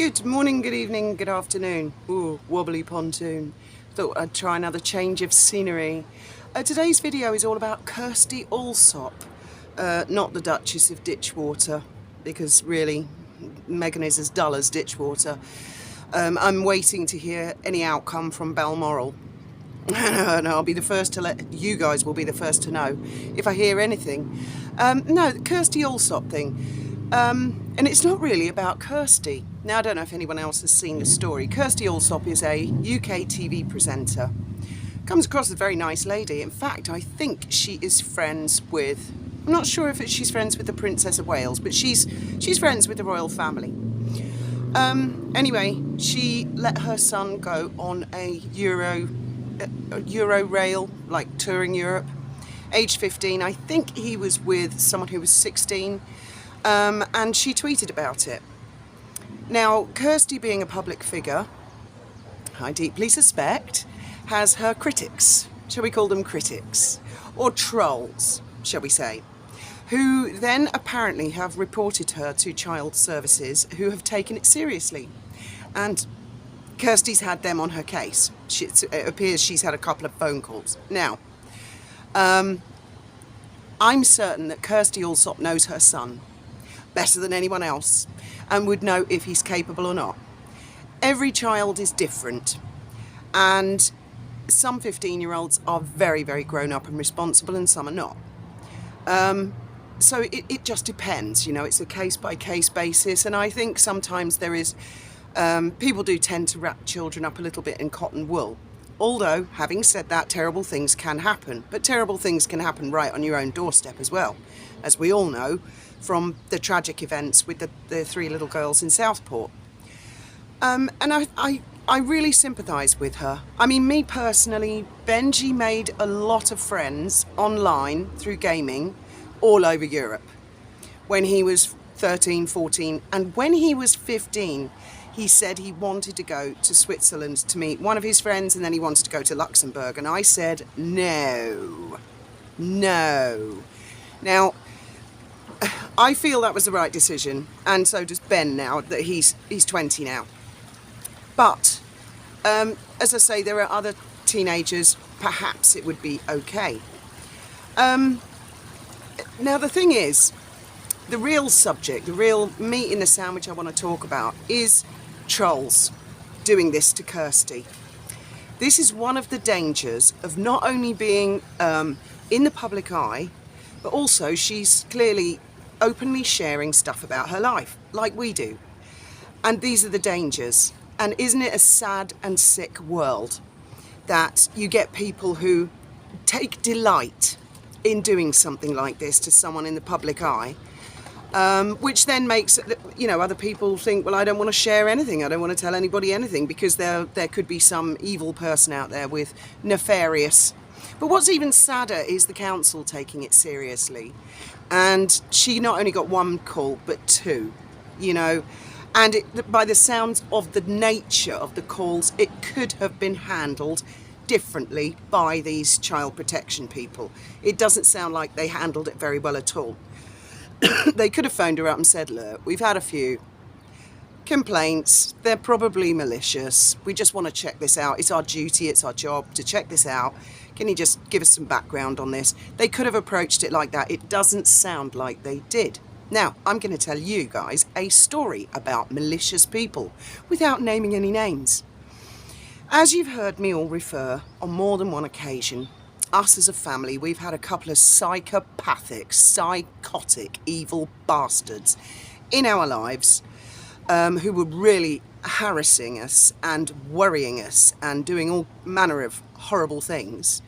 Good morning, good evening, good afternoon. Ooh, wobbly pontoon. Thought I'd try another change of scenery. Today's video is all about Kirsty Allsopp, not the Duchess of Ditchwater, because really, Meghan is as dull as Ditchwater. I'm waiting to hear any outcome from Balmoral. And I'll be the first to let you guys will be the first to know if I hear anything. No, the Kirsty Allsopp thing. And it's not really about Kirsty. Now, I don't know if anyone else has seen the story. Kirsty Allsopp is a UK TV presenter. Comes across as a very nice lady. In fact, I think she is friends with... I'm not sure if she's friends with the Princess of Wales, but she's friends with the royal family. Anyway, she let her son go on a Euro rail, like touring Europe, age 15. I think he was with someone who was 16, and she tweeted about it. Now, Kirsty, being a public figure, I deeply suspect, has her critics. Shall we call them critics? Or trolls, shall we say, who then apparently have reported her to child services, who have taken it seriously. And Kirsty's had them on her case. It appears she's had a couple of phone calls. Now, I'm certain that Kirsty Allsopp knows her son better than anyone else and would know if he's capable or not. Every child is different, and some 15-year-olds are very, very grown up and responsible, and some are not. So it just depends, you know, it's a case-by-case basis, and I think sometimes there is... people do tend to wrap children up a little bit in cotton wool. Although, having said that, terrible things can happen. But terrible things can happen right on your own doorstep as well, as we all know from the tragic events with the three little girls in Southport. And I really sympathise with her. I mean, me personally, Benji made a lot of friends online through gaming all over Europe when he was 13, 14, and when he was 15, he said he wanted to go to Switzerland to meet one of his friends, and then he wanted to go to Luxembourg, and I said, no. Now, I feel that was the right decision, and so does Ben now, that he's 20 now. But, as I say, there are other teenagers, perhaps it would be okay. Now, the thing is, the real subject, the real meat in the sandwich I want to talk about is trolls doing this to Kirsty. This is one of the dangers of not only being in the public eye, but also she's clearly openly sharing stuff about her life, like we do. And these are the dangers. And isn't it a sad and sick world that you get people who take delight in doing something like this to someone in the public eye, which then makes, you know, other people think, well, I don't want to share anything, I don't want to tell anybody anything, because there could be some evil person out there with nefarious. But what's even sadder is the council taking it seriously. And she not only got one call, but two, you know. And by the sounds of the nature of the calls, it could have been handled differently by these child protection people. It doesn't sound like they handled it very well at all. They could have phoned her up and said, look, we've had a few complaints, they're probably malicious, we just want to check this out, it's our duty, it's our job to check this out, can you just give us some background on this? They could have approached it like that. It doesn't sound like they did. Now, I'm going to tell you guys a story about malicious people without naming any names. As you've heard me all refer on more than one occasion, us as a family, we've had a couple of psychopathic, psychotic, evil bastards in our lives who were really harassing us and worrying us and doing all manner of horrible things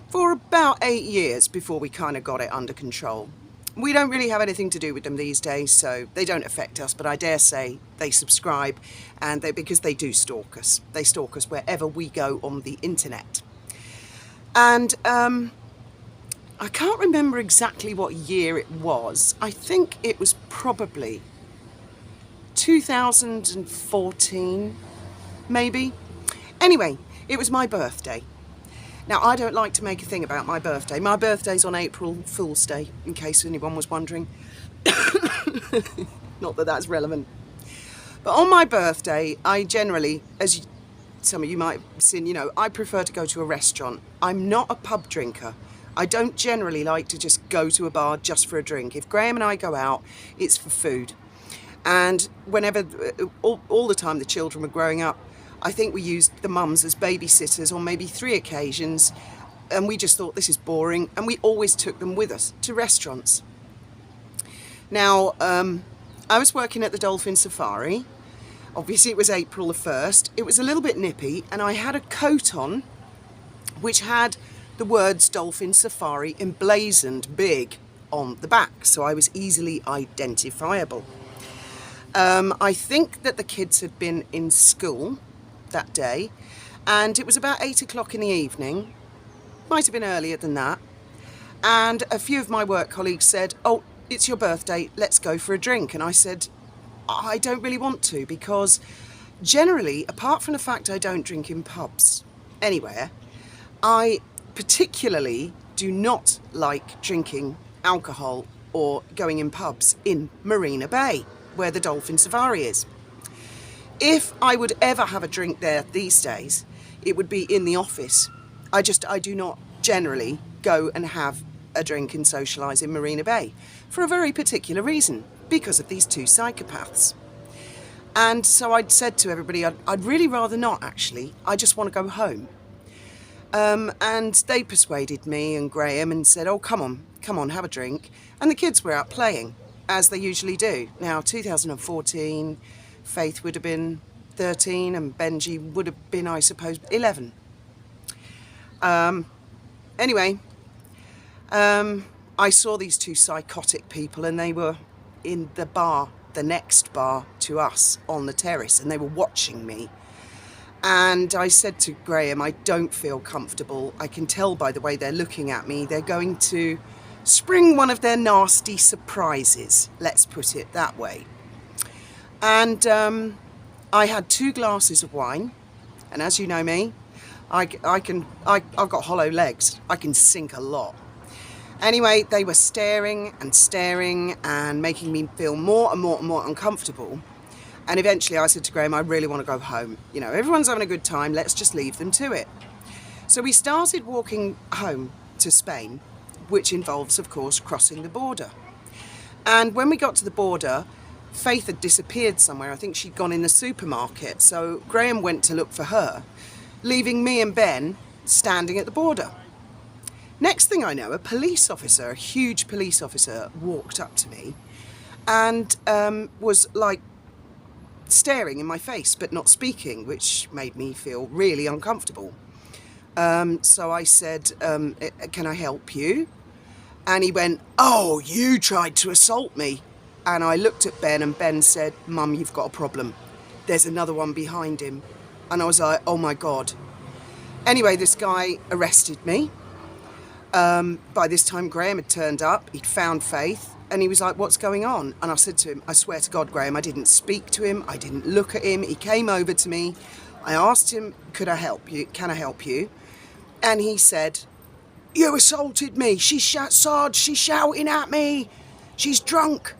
for about 8 years before we kind of got it under control. We don't really have anything to do with them these days, so they don't affect us, but I dare say they subscribe, and because they do stalk us. They stalk us wherever we go on the internet. And I can't remember exactly what year it was. I think it was probably 2014, maybe. Anyway, it was my birthday. Now, I don't like to make a thing about my birthday. My birthday's on April Fool's Day, in case anyone was wondering. Not that that's relevant. But on my birthday, I generally, as some of you might have seen, you know, I prefer to go to a restaurant. I'm not a pub drinker. I don't generally like to just go to a bar just for a drink. If Graham and I go out, it's for food. And whenever, all the time the children were growing up, I think we used the mums as babysitters on maybe 3 occasions, and we just thought this is boring, and we always took them with us to restaurants. Now, I was working at the Dolphin Safari. Obviously it was April the 1st. It was a little bit nippy, and I had a coat on which had the words Dolphin Safari emblazoned big on the back, so I was easily identifiable. I think that the kids had been in school that day, and it was about 8 o'clock in the evening, might have been earlier than that, and a few of my work colleagues said, "Oh, it's your birthday, let's go for a drink." And I said, I don't really want to, because generally, apart from the fact I don't drink in pubs anywhere, I particularly do not like drinking alcohol or going in pubs in Marina Bay, where the Dolphin Safari is. If I would ever have a drink there these days, it would be in the office. I do not generally go and have a drink and socialise in Marina Bay for a very particular reason, because of these two psychopaths. And so I'd said to everybody, I'd really rather not, actually. I just want to go home. And they persuaded me and Graham and said, "Oh, come on, have a drink." And the kids were out playing, as they usually do. Now, 2014, Faith would have been 13 and Benji would have been, I suppose, 11. Anyway, I saw these two psychotic people, and they were in the bar, the next bar to us on the terrace, and they were watching me. And I said to Graham, I don't feel comfortable. I can tell by the way they're looking at me. They're going to spring one of their nasty surprises, let's put it that way. And I had 2 glasses of wine, and as you know me, I've got hollow legs. I can sink a lot. Anyway, they were staring and making me feel more and more uncomfortable. And eventually I said to Graham, I really want to go home. You know, everyone's having a good time, let's just leave them to it. So we started walking home to Spain, which involves, of course, crossing the border. And when we got to the border, Faith had disappeared somewhere. I think she'd gone in the supermarket. So Graham went to look for her, leaving me and Ben standing at the border. Next thing I know, a police officer, a huge police officer, walked up to me and was like staring in my face but not speaking, which made me feel really uncomfortable. So I said, "Can I help you?" And he went, "Oh, you tried to assault me." And I looked at Ben, and Ben said, "Mum, you've got a problem. There's another one behind him." And I was like, oh my God. Anyway, this guy arrested me. By this time, Graham had turned up, he'd found Faith, and he was like, "What's going on?" And I said to him, I swear to God, Graham, I didn't speak to him, I didn't look at him. He came over to me, I asked him, "Could I help you? Can I help you?" And he said, "You assaulted me, Sarge, she's shouting at me, she's drunk."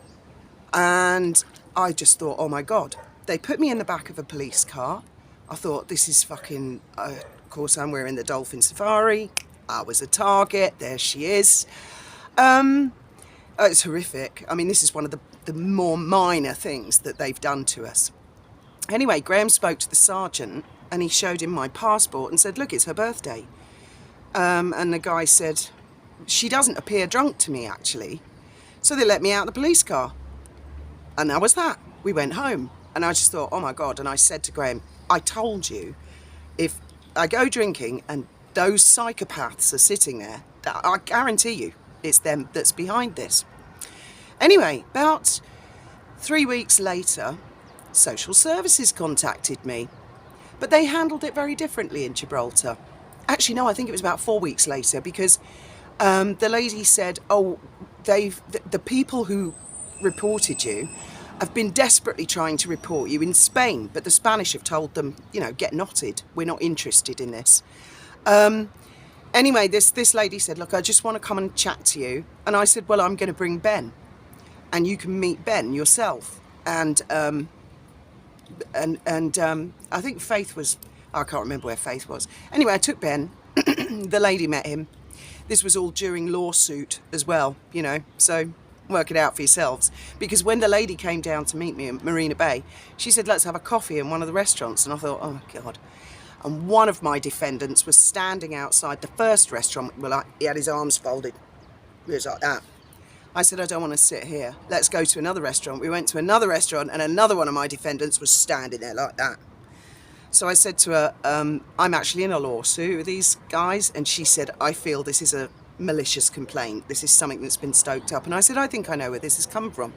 And I just thought, oh my God. They put me in the back of a police car. I thought, this is fucking, of course I'm wearing the Dolphin Safari. I was a target, there she is. It's horrific. I mean, this is one of the more minor things that they've done to us. Anyway, Graham spoke to the sergeant and he showed him my passport and said, "Look, it's her birthday." And the guy said, "She doesn't appear drunk to me, actually." So they let me out of the police car. And that was that. We went home. And I just thought, oh my God. And I said to Graham, I told you, if I go drinking and those psychopaths are sitting there, I guarantee you it's them that's behind this. Anyway, about 3 weeks later, social services contacted me. But they handled it very differently in Gibraltar. Actually, no, I think it was about 4 weeks later, because the lady said, "Oh, the people who reported you have been desperately trying to report you in Spain, but the Spanish have told them, you know, get knotted. We're not interested in this." Anyway, this lady said, "Look, I just want to come and chat to you." And I said, "Well, I'm going to bring Ben, and you can meet Ben yourself." And and I think Faith was, I can't remember where Faith was. Anyway, I took Ben. The lady met him. This was all during lawsuit as well, you know, so work it out for yourselves. Because when the lady came down to meet me in Marina Bay, she said, let's have a coffee in one of the restaurants. And I thought, oh my God. And one of my defendants was standing outside the first restaurant. Well, he had his arms folded. It was like that. I said, I don't want to sit here. Let's go to another restaurant. We went to another restaurant and another one of my defendants was standing there like that. So I said to her, I'm actually in a lawsuit with these guys. And she said, I feel this is a malicious complaint. This is something that's been stoked up. And I said, I think I know where this has come from.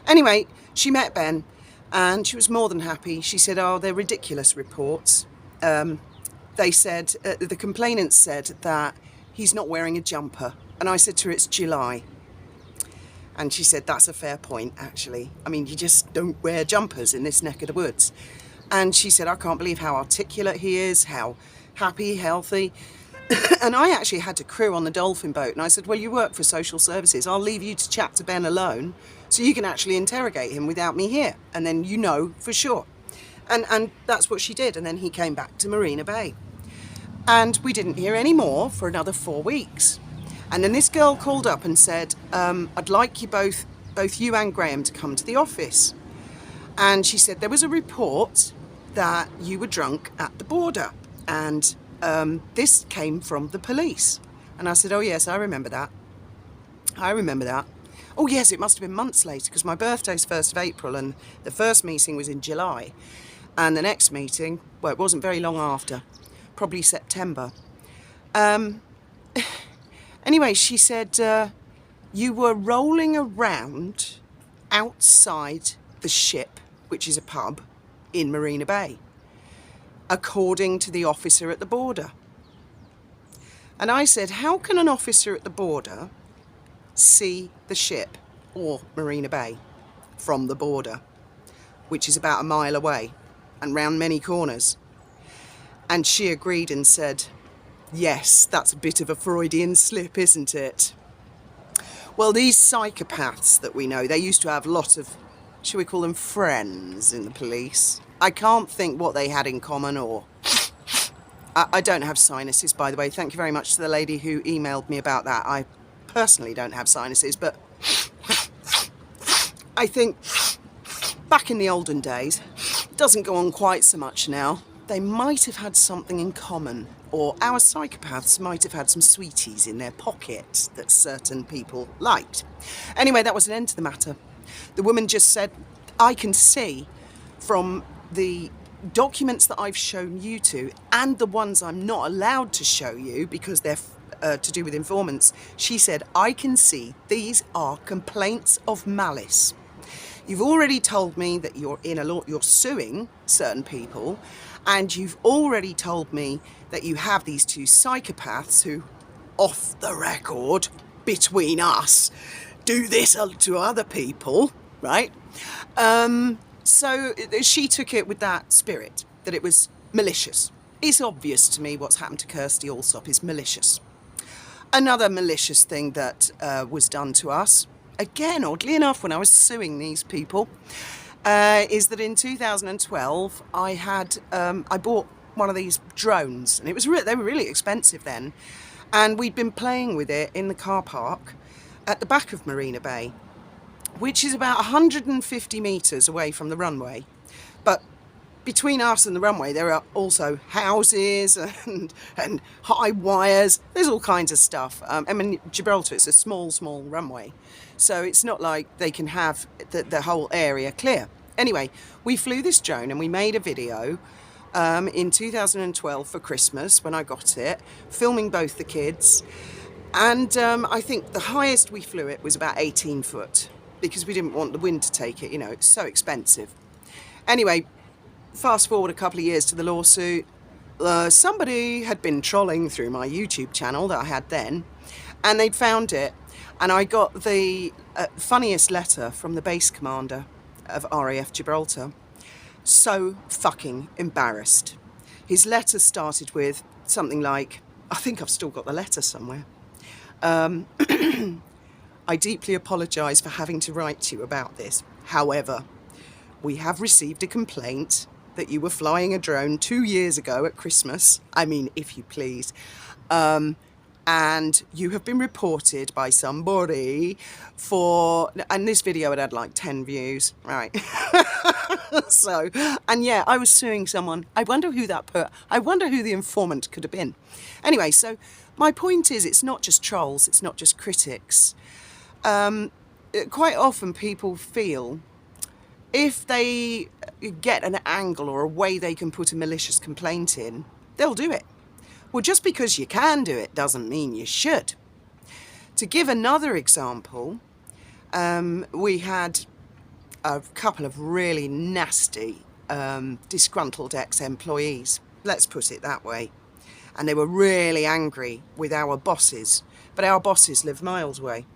Anyway, she met Ben and she was more than happy. She said, oh, they're ridiculous reports. They said, the complainant said that he's not wearing a jumper. And I said to her, it's July. And she said, that's a fair point, actually. I mean, you just don't wear jumpers in this neck of the woods. And she said, I can't believe how articulate he is, how happy, healthy. And I actually had to crew on the dolphin boat. And I said, well, you work for social services. I'll leave you to chat to Ben alone so you can actually interrogate him without me here. And then you know for sure. And that's what she did. And then he came back to Marina Bay. And we didn't hear any more for another 4 weeks. And then this girl called up and said, I'd like you both you and Graham, to come to the office. And she said, there was a report that you were drunk at the border. And this came from the police. And I said, oh, yes, I remember that. I remember that. Oh, yes, it must have been months later because my birthday's 1st of April and the first meeting was in July. And the next meeting, well, it wasn't very long after, probably September. Anyway, she said, you were rolling around outside the Ship, which is a pub in Marina Bay, according to the officer at the border. And I said, how can an officer at the border see the Ship or Marina Bay from the border, which is about a mile away and round many corners? And she agreed and said, yes, that's a bit of a Freudian slip, isn't it? Well, these psychopaths that we know, they used to have lots of, shall we call them friends in the police? I can't think what they had in common or... I don't have sinuses, by the way. Thank you very much to the lady who emailed me about that. I personally don't have sinuses, but I think back in the olden days, it doesn't go on quite so much now. They might have had something in common, or our psychopaths might have had some sweeties in their pocket that certain people liked. Anyway, that was an end to the matter. The woman just said, I can see from the documents that I've shown you to and the ones I'm not allowed to show you because they're to do with informants, she said, I can see these are complaints of malice. You've already told me that you're suing certain people, and you've already told me that you have these two psychopaths who, off the record, between us, do this to other people, right? So she took it with that spirit, that it was malicious. It's obvious to me what's happened to Kirsty Allsopp is malicious. Another malicious thing that was done to us, again, oddly enough, when I was suing these people, is that in 2012 I bought one of these drones, and they were really expensive then, and we'd been playing with it in the car park at the back of Marina Bay, which is about 150 metres away from the runway. But between us and the runway there are also houses and high wires. There's all kinds of stuff. I mean, Gibraltar, it's a small runway, so it's not like they can have the whole area clear. Anyway, we flew this drone and we made a video in 2012 for Christmas when I got it, filming both the kids. And I think the highest we flew it was about 18 foot because we didn't want the wind to take it, you know, it's so expensive. Anyway, fast forward a couple of years to the lawsuit. Somebody had been trolling through my YouTube channel that I had then, and they'd found it. And I got the funniest letter from the base commander of RAF Gibraltar. So fucking embarrassed. His letter started with something like, I think I've still got the letter somewhere. I deeply apologise for having to write to you about this. However, we have received a complaint that you were flying a drone 2 years ago at Christmas. I mean, if you please. And you have been reported by somebody for, and this video had had like 10 views, right? So, and yeah, I was suing someone. I wonder who I wonder who the informant could have been. Anyway, so my point is, it's not just trolls, it's not just critics. Quite often people feel if they get an angle or a way they can put a malicious complaint in, they'll do it. Well, just because you can do it doesn't mean you should. To give another example, we had a couple of really nasty, disgruntled ex-employees, let's put it that way. And they were really angry with our bosses, but our bosses lived miles away.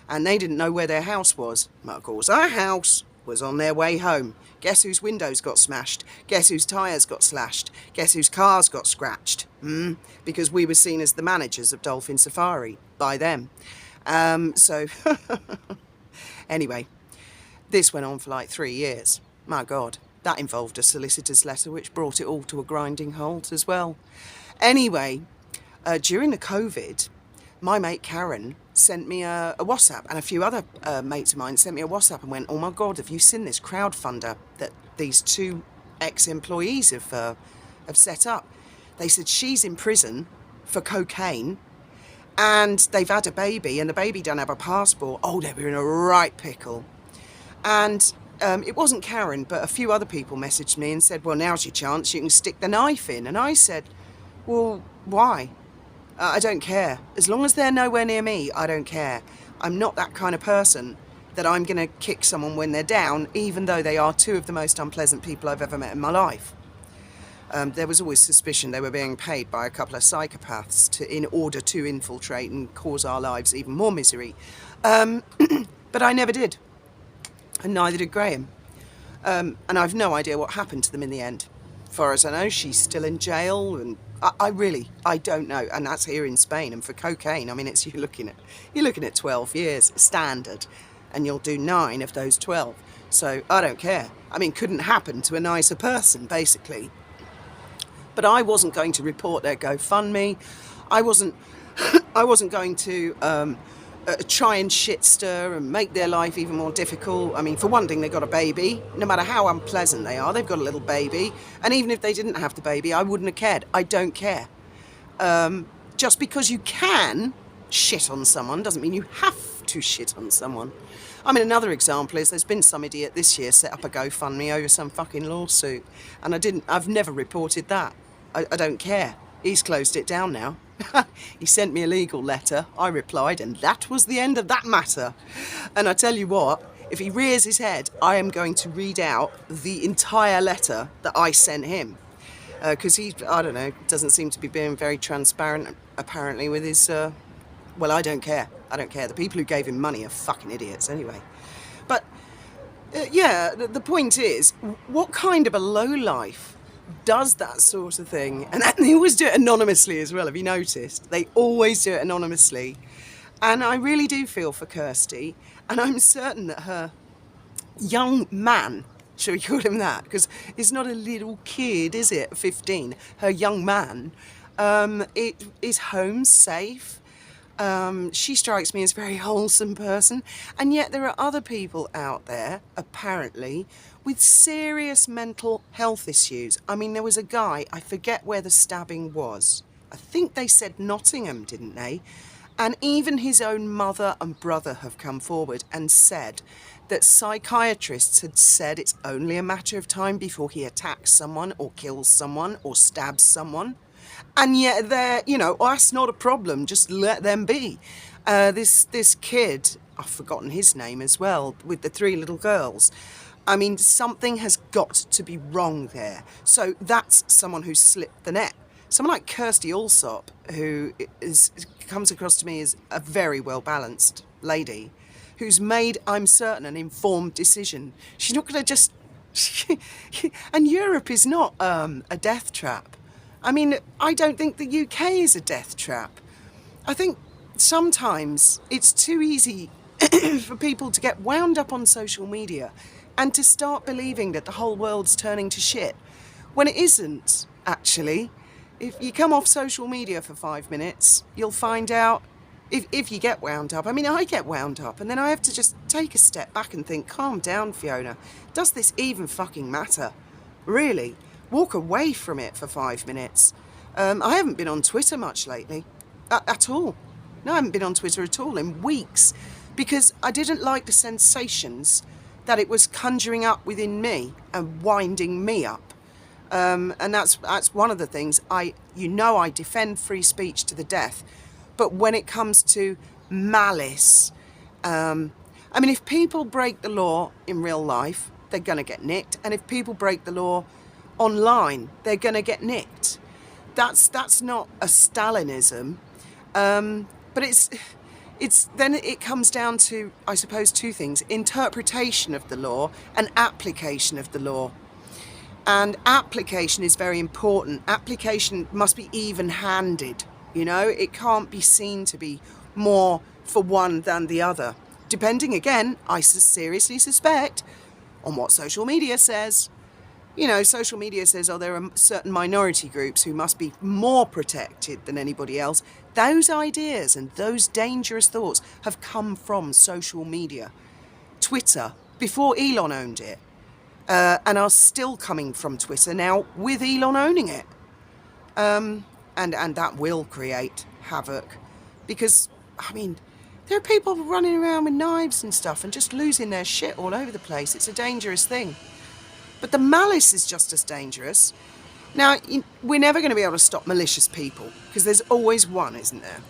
And they didn't know where their house was. But of course, our house was on their way home. Guess whose windows got smashed? Guess whose tyres got slashed? Guess whose cars got scratched? Because we were seen as the managers of Dolphin Safari by them. So anyway, this went on for like 3 years. My God, that involved a solicitor's letter which brought it all to a grinding halt as well. Anyway, during the COVID, my mate Karen sent me a WhatsApp, and a few other mates of mine sent me a WhatsApp and went, oh my God, have you seen this crowdfunder that these 2 ex-employees have set up? They said she's in prison for cocaine and they've had a baby and the baby don't have a passport. Oh, they were in a right pickle. And it wasn't Karen, but a few other people messaged me and said, well, now's your chance, you can stick the knife in. And I said, well, why? I don't care. As long as they're nowhere near me, I don't care. I'm not that kind of person that I'm going to kick someone when they're down, even though they are 2 of the most unpleasant people I've ever met in my life. There was always suspicion they were being paid by a couple of psychopaths in order to infiltrate and cause our lives even more misery. But I never did. And neither did Graham. And I've no idea what happened to them in the end. As far as I know, she's still in jail, and I don't know. And that's here in Spain. And for cocaine, I mean, you're looking at 12 years standard, and you'll do 9 of those 12. So I don't care. I mean, couldn't happen to a nicer person, basically. But I wasn't going to report their GoFundMe. I wasn't going to try and shit stir and make their life even more difficult. I mean, for one thing, they got a baby. No matter how unpleasant they are, they've got a little baby. And even if they didn't have the baby, I wouldn't have cared. I don't care. Just because you can shit on someone doesn't mean you have to shit on someone. I mean, another example is there's been some idiot this year set up a GoFundMe over some fucking lawsuit. And I've never reported that. I don't care. He's closed it down now. He sent me a legal letter, I replied, and that was the end of that matter. And I tell you what, if he rears his head, I am going to read out the entire letter that I sent him. Because he, I don't know, doesn't seem to be being very transparent, apparently, with his... well, I don't care. I don't care. The people who gave him money are fucking idiots anyway. But, yeah, the point is, what kind of a lowlife does that sort of thing? And they always do it anonymously as well, have you noticed? They always do it anonymously. And I really do feel for Kirsty, and I'm certain that her young man, shall we call him that? Because he's not a little kid, is it, 15? Her young man, is home safe. She strikes me as a very wholesome person, and yet there are other people out there, apparently, with serious mental health issues. I mean, there was a guy, I forget where the stabbing was. I think they said Nottingham, didn't they? And even his own mother and brother have come forward and said that psychiatrists had said it's only a matter of time before he attacks someone or kills someone or stabs someone. And yet they're, you know, that's not a problem, just let them be. This kid, I've forgotten his name as well, with the 3 little girls. I mean, something has got to be wrong there. So that's someone who's slipped the net. Someone like Kirsty Allsopp, who comes across to me as a very well-balanced lady, who's made, I'm certain, an informed decision. She's not going to just... And Europe is not a death trap. I mean, I don't think the UK is a death trap. I think sometimes it's too easy for people to get wound up on social media and to start believing that the whole world's turning to shit when it isn't, actually. If you come off social media for 5 minutes, you'll find out, if you get wound up. I mean, I get wound up, and then I have to just take a step back and think, calm down, Fiona. Does this even fucking matter? Really? Walk away from it for 5 minutes. I haven't been on Twitter much lately. At all. No, I haven't been on Twitter at all in weeks, because I didn't like the sensations that it was conjuring up within me and winding me up. And that's one of the things I defend free speech to the death, but when it comes to malice, I mean, if people break the law in real life, they're going to get nicked, and if people break the law online, they're going to get nicked. That's not a Stalinism, but then it comes down to, I suppose, two things: interpretation of the law and application of the law. And application is very important. Application must be even-handed, you know? It can't be seen to be more for one than the other. Depending, again, I seriously suspect, on what social media says. You know, social media says, oh, there are certain minority groups who must be more protected than anybody else. Those ideas and those dangerous thoughts have come from social media. Twitter, before Elon owned it, and are still coming from Twitter now with Elon owning it. And that will create havoc, because, I mean, there are people running around with knives and stuff and just losing their shit all over the place. It's a dangerous thing. But the malice is just as dangerous. Now, we're never going to be able to stop malicious people, because there's always one, isn't there?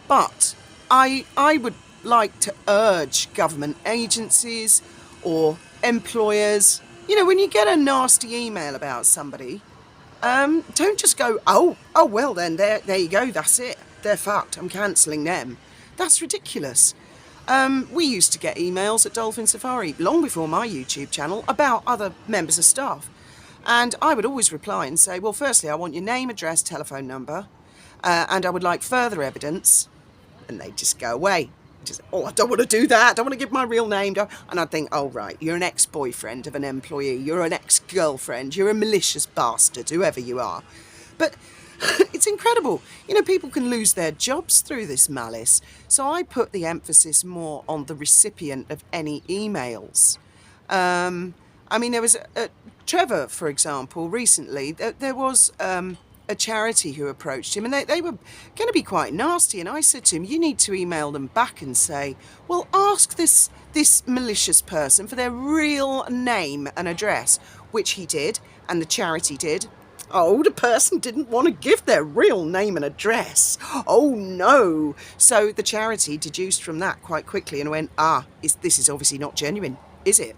But I would like to urge government agencies or employers, you know, when you get a nasty email about somebody, don't just go, oh well then, there you go, that's it, they're fucked, I'm cancelling them. That's ridiculous. We used to get emails at Dolphin Safari, long before my YouTube channel, about other members of staff. And I would always reply and say, well, firstly, I want your name, address, telephone number, and I would like further evidence. And they'd just go away. Just, oh, I don't want to do that. I don't want to give my real name. And I'd think, oh, right, you're an ex-boyfriend of an employee. You're an ex-girlfriend. You're a malicious bastard, whoever you are. But it's incredible. You know, people can lose their jobs through this malice. So I put the emphasis more on the recipient of any emails. I mean, there was Trevor, for example, recently. There was a charity who approached him, and they were going to be quite nasty, and I said to him, you need to email them back and say, well, ask this malicious person for their real name and address, which he did, and the charity did. Oh, the person didn't want to give their real name and address. Oh no. So the charity deduced from that quite quickly and went, this is obviously not genuine, is it?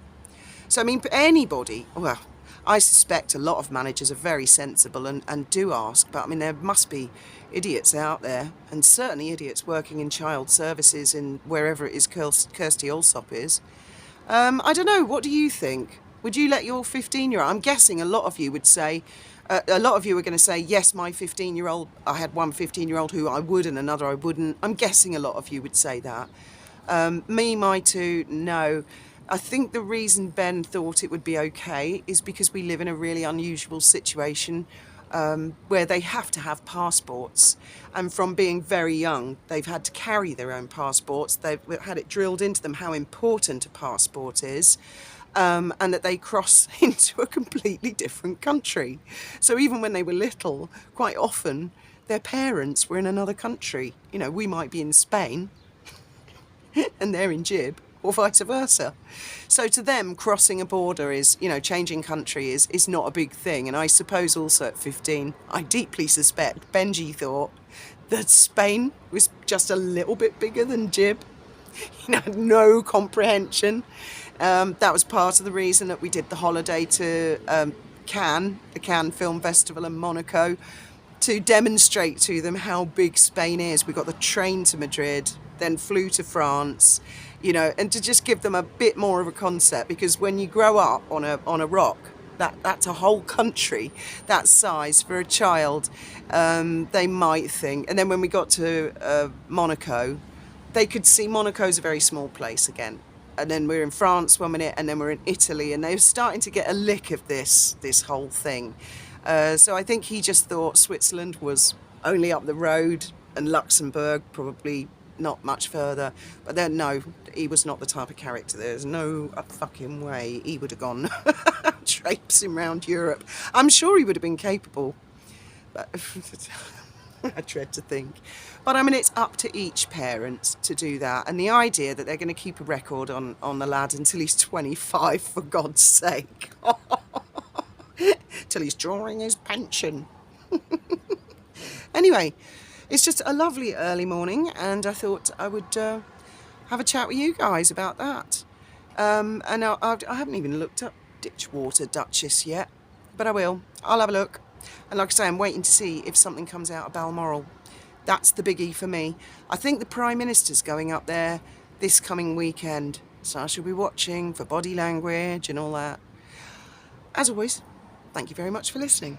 So I mean, anybody, well, I suspect a lot of managers are very sensible and do ask, but I mean, there must be idiots out there, and certainly idiots working in child services in wherever it is Kirsty Allsopp is. I don't know, what do you think? Would you let your 15-year-old, I'm guessing a lot of you would say, a lot of you are going to say, yes, my 15-year-old, I had one 15-year-old who I would and another I wouldn't. I'm guessing a lot of you would say that. My two, no. I think the reason Ben thought it would be okay is because we live in a really unusual situation where they have to have passports. And from being very young, they've had to carry their own passports. They've had it drilled into them how important a passport is, and that they cross into a completely different country. So even when they were little, quite often, their parents were in another country. You know, we might be in Spain and they're in Gib, or vice versa. So to them, crossing a border is, you know, changing country is not a big thing. And I suppose also at 15, I deeply suspect Benji thought that Spain was just a little bit bigger than Gib. He had no comprehension. That was part of the reason that we did the holiday to Cannes, the Cannes Film Festival in Monaco, to demonstrate to them how big Spain is. We got the train to Madrid, then flew to France, you know, and to just give them a bit more of a concept, because when you grow up on a rock, that's a whole country that size for a child. They might think, and then when we got to Monaco, they could see Monaco's a very small place again. and then we're in France 1 minute, and then we're in Italy, and they're starting to get a lick of this whole thing. So I think he just thought Switzerland was only up the road and Luxembourg probably not much further. But then no, he was not the type of character. There's no fucking way he would have gone traipsing around Europe. I'm sure he would have been capable, but I dread to think. But I mean, it's up to each parent to do that. And the idea that they're going to keep a record on the lad until he's 25, for God's sake. Till he's drawing his pension. Anyway, it's just a lovely early morning, and I thought I would have a chat with you guys about that. And I haven't even looked up Ditchwater Duchess yet, but I will. I'll have a look. And like I say, I'm waiting to see if something comes out of Balmoral. That's the biggie for me. I think the Prime Minister's going up there this coming weekend, so I shall be watching for body language and all that. As always, thank you very much for listening.